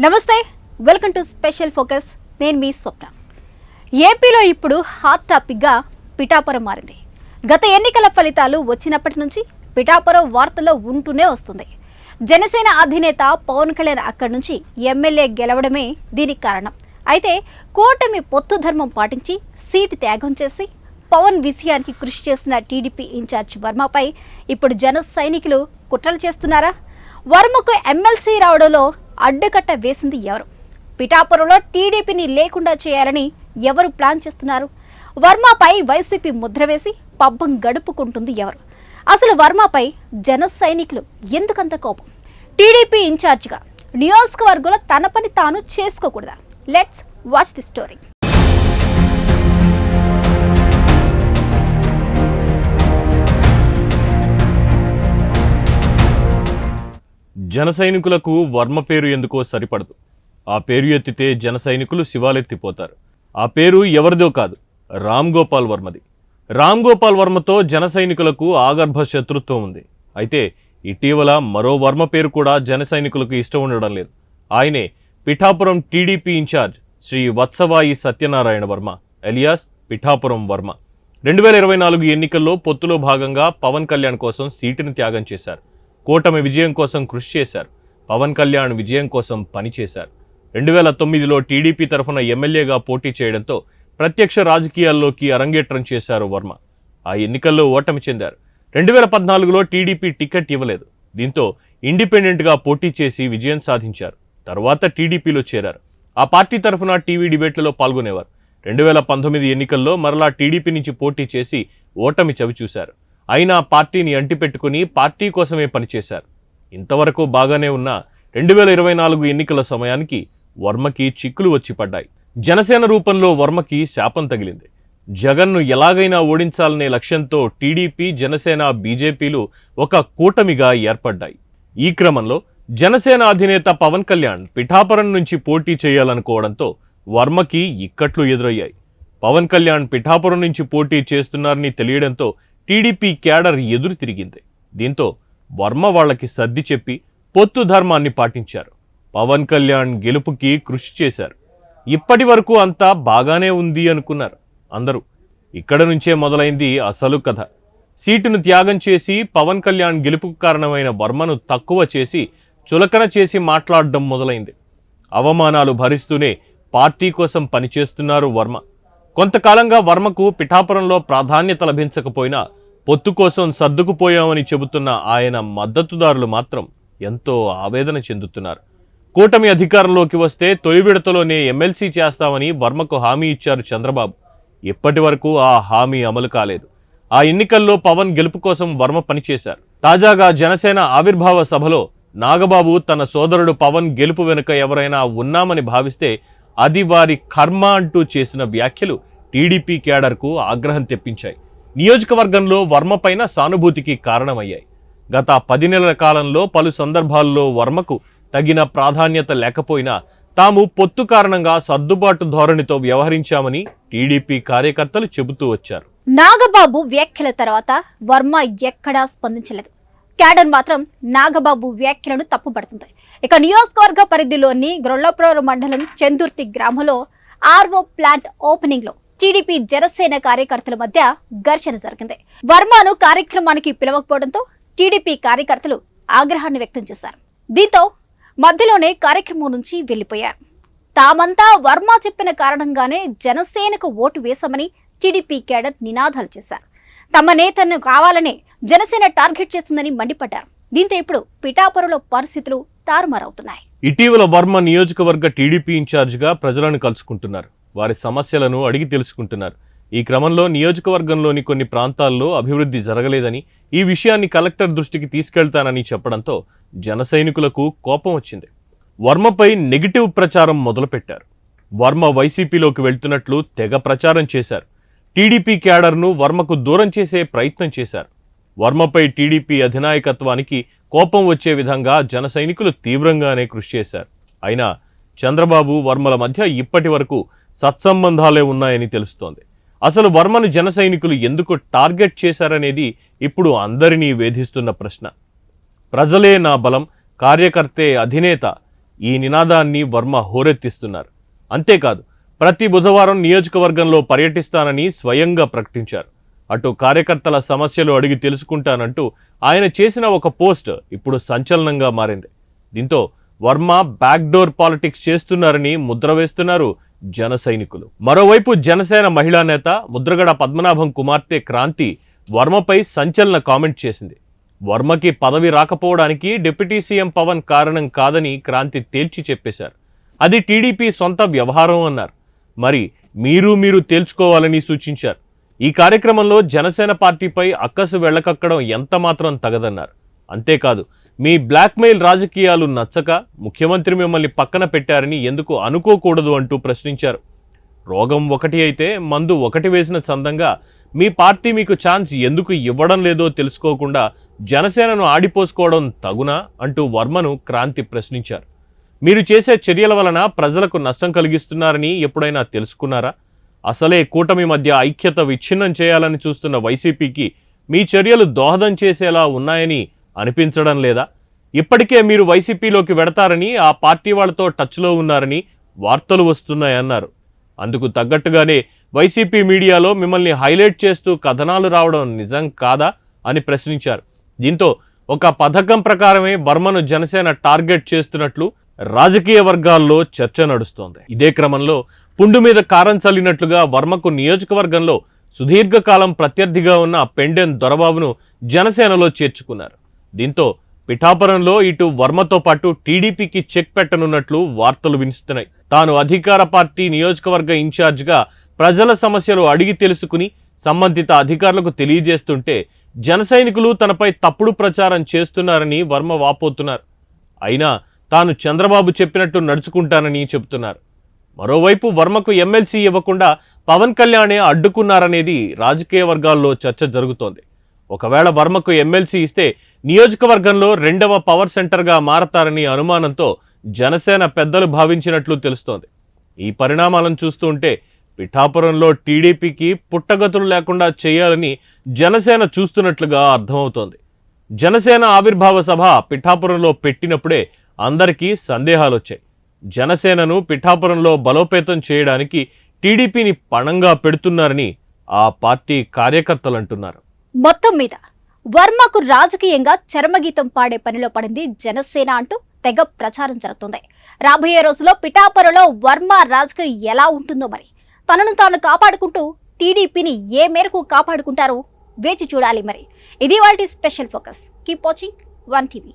నమస్తే, welcome to special focus. నేను మీ స్వప్న. ఏపీలో ఇప్పుడు హాట్ టాపిక్గా పిఠాపురం మారింది. గత ఎన్నికల ఫలితాలు వచ్చినప్పటి నుంచి పిఠాపురం వార్తల్లో ఉంటూనే వస్తుంది. జనసేన అధినేత పవన్ కళ్యాణ్ అక్కడి నుంచి ఎమ్మెల్యే గెలవడమే దీనికి కారణం. అయితే కూటమి పొత్తు ధర్మం పాటించి సీటు త్యాగం చేసి పవన్ విజయానికి కృషి చేసిన టీడీపీ ఇన్ఛార్జ్ వర్మపై ఇప్పుడు జన సైనికులు కుట్రలు చేస్తున్నారా? వర్మకు ఎమ్మెల్సీ రావడంలో అడ్డుకట్ట వేసింది ఎవరు? పిఠాపురంలో టీడీపీని లేకుండా చేయాలని ఎవరు ప్లాన్ చేస్తున్నారు? వర్మపై వైసీపీ ముద్ర వేసి పబ్బం గడుపుకుంటుంది ఎవరు? అసలు వర్మపై జన సైనికులు ఎందుకంత కోపం? టీడీపీ ఇన్ఛార్జిగా నియోజకవర్గంలో తన పని తాను చేసుకోకూడదా? Let's watch the story. జన సైనికులకు వర్మ పేరు ఎందుకో సరిపడదు. ఆ పేరు ఎత్తితే జన సైనికులు శివాలెత్తిపోతారు. ఆ పేరు ఎవరిదో కాదు, రామ్ గోపాల్ వర్మది. రామ్ గోపాల్ వర్మతో జన సైనికులకు ఆగర్భ శత్రుత్వం ఉంది. అయితే ఇటీవల మరో వర్మ పేరు కూడా జన సైనికులకు ఇష్టం ఉండడం లేదు. ఆయనే Pithapuram TDP in charge Shri Vatsavayi Satyanarayana Varma alias Pithapuram Varma. 2024 ఎన్నికల్లో పొత్తులో భాగంగా పవన్ కళ్యాణ్ కోసం సీటును త్యాగం చేశారు. కూటమి విజయం కోసం కృషి చేశారు. పవన్ కళ్యాణ్ విజయం కోసం పనిచేశారు. 2009లో టీడీపీ తరఫున ఎమ్మెల్యేగా పోటీ చేయడంతో ప్రత్యక్ష రాజకీయాల్లోకి అరంగేట్రం చేశారు వర్మ. ఆ ఎన్నికల్లో ఓటమి చెందారు. 2014లో టీడీపీ టికెట్ ఇవ్వలేదు. దీంతో ఇండిపెండెంట్గా పోటీ చేసి విజయం సాధించారు. తర్వాత టీడీపీలో చేరారు. ఆ పార్టీ తరఫున టీవీ డిబేట్లలో పాల్గొనేవారు. 2019 ఎన్నికల్లో మరలా టీడీపీ నుంచి పోటీ చేసి ఓటమి చవిచూశారు. అయినా పార్టీని అంటిపెట్టుకుని పార్టీ కోసమే పనిచేశారు. ఇంతవరకు బాగానే ఉన్న 2024 ఎన్నికల సమయానికి వర్మకి చిక్కులు వచ్చి పడ్డాయి. జనసేన రూపంలో వర్మకి శాపం తగిలింది. జగన్ను ఎలాగైనా ఓడించాలనే లక్ష్యంతో టీడీపీ, జనసేన, బీజేపీలు ఒక కూటమిగా ఏర్పడ్డాయి. ఈ క్రమంలో జనసేన అధినేత పవన్ కళ్యాణ్ పిఠాపురం నుంచి పోటీ చేయాలనుకోవడంతో వర్మకి ఇక్కట్లు ఎదురయ్యాయి. పవన్ కళ్యాణ్ పిఠాపురం నుంచి పోటీ చేస్తున్నారని తెలియడంతో టీడీపీ క్యాడర్ ఎదురు తిరిగింది. దీంతో వర్మ వాళ్లకి సర్ది చెప్పి పొత్తు ధర్మాన్ని పాటించారు. పవన్ కళ్యాణ్ గెలుపుకి కృషి చేశారు. ఇప్పటి వరకు అంతా బాగానే ఉంది అనుకున్నారు అందరూ. ఇక్కడ నుంచే మొదలైంది అసలు కథ. సీటును త్యాగం చేసి పవన్ కళ్యాణ్ గెలుపుకు కారణమైన వర్మను తక్కువ చేసి చులకన చేసి మాట్లాడడం మొదలైంది. అవమానాలు భరిస్తూనే పార్టీ కోసం పనిచేస్తున్నారు వర్మ. కొంతకాలంగా వర్మకు పిఠాపురంలో ప్రాధాన్యత లభించకపోయినా పొత్తు కోసం సర్దుకుపోయామని చెబుతున్న ఆయన మద్దతుదారులు మాత్రం ఎంతో ఆవేదన చెందుతున్నారు. కూటమి అధికారంలోకి వస్తే తొలి విడతలోనే ఎమ్మెల్సీ చేస్తామని వర్మకు హామీ ఇచ్చారు చంద్రబాబు. ఇప్పటి వరకు ఆ హామీ అమలు కాలేదు. ఆ ఎన్నికల్లో పవన్ గెలుపు కోసం వర్మ పనిచేశారు. తాజాగా జనసేన ఆవిర్భావ సభలో నాగబాబు తన సోదరుడు పవన్ గెలుపు వెనుక ఎవరైనా ఉన్నామని భావిస్తే అది వారి కర్మ అంటూ చేసిన వ్యాఖ్యలు టీడీపీ క్యాడర్కు ఆగ్రహం తెప్పించాయి. నియోజకవర్గంలో వర్మ పైన సానుభూతికి కారణమయ్యాయి. గత 10 నెలల కాలంలో పలు సందర్భాల్లో వర్మకు తగిన ప్రాధాన్యత లేకపోయినా తాము పొత్తు కారణంగా సర్దుబాటు ధోరణితో వ్యవహరించామని టీడీపీ కార్యకర్తలు చెబుతూ వచ్చారు. నాగబాబు వ్యాఖ్యల తర్వాత వర్మ ఎక్కడా స్పందించలేదు. క్యాడర్ మాత్రం నాగబాబు వ్యాఖ్యలను తప్పుపడుతుంది. ఇక నియోజకవర్గ పరిధిలోని గ్రొల్లపురం మండలం చందుర్తి గ్రామంలో ఆర్వో ప్లాంట్ ఓపెనింగ్ లో టీడీపీ, జనసేన కార్యకర్తల మధ్య ఘర్షణ జరిగింది. వర్మను కార్యక్రమానికి పిలవకపోవడంతో టీడీపీ కార్యకర్తలు ఆగ్రహాన్ని వ్యక్తం చేశారు. దీంతో మధ్యలోనే కార్యక్రమం నుంచి వెళ్లిపోయారు. తామంతా వర్మ చెప్పిన కారణంగానే జనసేనకు ఓటు వేశామని టీడీపీ క్యాడర్ నినాదాలు చేశారు. తమ నేతను కావాలనే జనసేన టార్గెట్ చేస్తుందని మండిపడ్డారు. దీంతో ఇప్పుడు పిఠాపురంలో పరిస్థితులు తారుమారవుతున్నాయి. ఇటీవల వర్మ నియోజకవర్గ టీడీపీ ఇన్ఛార్జిగా ప్రజలను కలుసుకుంటున్నారు. వారి సమస్యలను అడిగి తెలుసుకుంటున్నారు. ఈ క్రమంలో నియోజకవర్గంలోని కొన్ని ప్రాంతాల్లో అభివృద్ధి జరగలేదని, ఈ విషయాన్ని కలెక్టర్ దృష్టికి తీసుకెళ్తానని చెప్పడంతో జన సైనికులకు కోపం వచ్చింది. వర్మపై నెగిటివ్ ప్రచారం మొదలుపెట్టారు. వర్మ వైసీపీలోకి వెళ్తున్నట్లు తెగ ప్రచారం చేశారు. టీడీపీ క్యాడర్ను వర్మకు దూరం చేసే ప్రయత్నం చేశారు. వర్మపై టీడీపీ అధినాయకత్వానికి కోపం వచ్చే విధంగా జన సైనికులు తీవ్రంగానే కృషి చేశారు. అయినా చంద్రబాబు, వర్మల మధ్య ఇప్పటి వరకు సత్సంబంధాలే ఉన్నాయని తెలుస్తోంది. అసలు వర్మను జన సైనికులు ఎందుకు టార్గెట్ చేశారనేది ఇప్పుడు అందరినీ వేధిస్తున్న ప్రశ్న. ప్రజలే నా బలం, కార్యకర్తే అధినేత, ఈ నినాదాన్ని వర్మ హోరెత్తిస్తున్నారు. అంతేకాదు ప్రతి బుధవారం నియోజకవర్గంలో పర్యటిస్తానని స్వయంగా ప్రకటించారు. అటు కార్యకర్తల సమస్యలు అడిగి తెలుసుకుంటానంటూ ఆయన చేసిన ఒక పోస్ట్ ఇప్పుడు సంచలనంగా మారింది. దీంతో వర్మ బ్యాక్డోర్ పాలిటిక్స్ చేస్తున్నారని ముద్ర వేస్తున్నారు జన సైనికులు. మరోవైపు జనసేన మహిళా నేత ముద్రగడ పద్మనాభం కుమార్తె క్రాంతి వర్మపై సంచలన కామెంట్ చేసింది. వర్మకి పదవి రాకపోవడానికి డిప్యూటీ సీఎం పవన్ కారణం కాదని క్రాంతి తేల్చి చెప్పేశారు. అది టీడీపీ సొంత వ్యవహారం అన్నారు. మరి మీరు తేల్చుకోవాలని సూచించారు. ఈ కార్యక్రమంలో జనసేన పార్టీపై అక్కసు వెళ్లకక్కడం ఎంత మాత్రం తగదన్నారు. అంతేకాదు మీ బ్లాక్మెయిల్ రాజకీయాలు నచ్చక ముఖ్యమంత్రి మిమ్మల్ని పక్కన పెట్టారని ఎందుకు అనుకోకూడదు అంటూ ప్రశ్నించారు. రోగం ఒకటి అయితే మందు ఒకటి వేసిన చందంగా మీ పార్టీ మీకు ఛాన్స్ ఎందుకు ఇవ్వడం లేదో తెలుసుకోకుండా జనసేనను ఆడిపోసుకోవడం తగునా అంటూ వర్మను క్రాంతి ప్రశ్నించారు. మీరు చేసే చర్యల వలన ప్రజలకు నష్టం కలిగిస్తున్నారని ఎప్పుడైనా తెలుసుకున్నారా? అసలే కూటమి మధ్య ఐక్యత విచ్ఛిన్నం చేయాలని చూస్తున్న వైసీపీకి మీ చర్యలు దోహదం చేసేలా ఉన్నాయని అనిపించడం లేదా? ఇప్పటికే మీరు వైసీపీలోకి వెడతారని ఆ పార్టీ వాళ్ళతో టచ్లో ఉన్నారని వార్తలు వస్తున్నాయన్నారు. అందుకు తగ్గట్టుగానే వైసీపీ మీడియాలో మిమ్మల్ని హైలైట్ చేస్తూ కథనాలు రావడం నిజం కాదా అని ప్రశ్నించారు. దీంతో ఒక పథకం ప్రకారమే వర్మను జనసేన టార్గెట్ చేస్తున్నట్లు రాజకీయ వర్గాల్లో చర్చ నడుస్తోంది. ఇదే క్రమంలో పుండు మీద కారం చల్లినట్లుగా వర్మకు నియోజకవర్గంలో సుదీర్ఘకాలం ప్రత్యర్థిగా ఉన్న పెండెన్ దొరబాబును జనసేనలో చేర్చుకున్నారు. దీంతో పిఠాపురంలో ఇటు వర్మతో పాటు టీడీపీకి చెక్ పెట్టనున్నట్లు వార్తలు వినిస్తున్నాయి. తాను అధికార పార్టీ నియోజకవర్గ ఇన్ఛార్జిగా ప్రజల సమస్యలు అడిగి తెలుసుకుని సంబంధిత అధికారులకు తెలియజేస్తుంటే జన సైనికులు తనపై తప్పుడు ప్రచారం చేస్తున్నారని వర్మ వాపోతున్నారు. అయినా తాను చంద్రబాబు చెప్పినట్టు నడుచుకుంటానని చెబుతున్నారు. మరోవైపు వర్మకు ఎమ్మెల్సీ ఇవ్వకుండా పవన్ కళ్యాణే అడ్డుకున్నారనేది రాజకీయ వర్గాల్లో చర్చ జరుగుతోంది. ఒకవేళ వర్మకు ఎమ్మెల్సీ ఇస్తే నియోజకవర్గంలో రెండవ పవర్ సెంటర్గా మారతారని అనుమానంతో జనసేన పెద్దలు భావించినట్లు తెలుస్తోంది. ఈ పరిణామాలను చూస్తుంటే పిఠాపురంలో టీడీపీకి పుట్టగతులు లేకుండా చేయాలని జనసేన చూస్తున్నట్లుగా అర్థమవుతోంది. జనసేన ఆవిర్భావ సభ పిఠాపురంలో పెట్టినప్పుడే అందరికీ సందేహాలు వచ్చాయి. జనసేనను పిఠాపురంలో బలోపేతం చేయడానికి టీడీపీని పణంగా పెడుతున్నారని ఆ పార్టీ కార్యకర్తలు అంటున్నారు. మొత్తం మీద వర్మకు రాజకీయంగా చరమగీతం పాడే పనిలో పడింది జనసేన అంటూ తెగ ప్రచారం జరుగుతుంది. రాబోయే రోజుల్లో పిఠాపురంలో వర్మ రాజకీయం ఎలా ఉంటుందో మరి. తనను తాను కాపాడుకుంటూ టీడీపీని ఏ మేరకు కాపాడుకుంటారో వేచి చూడాలి మరి. ఇది వాళ్ళ special focus. Keep watching 1 TV.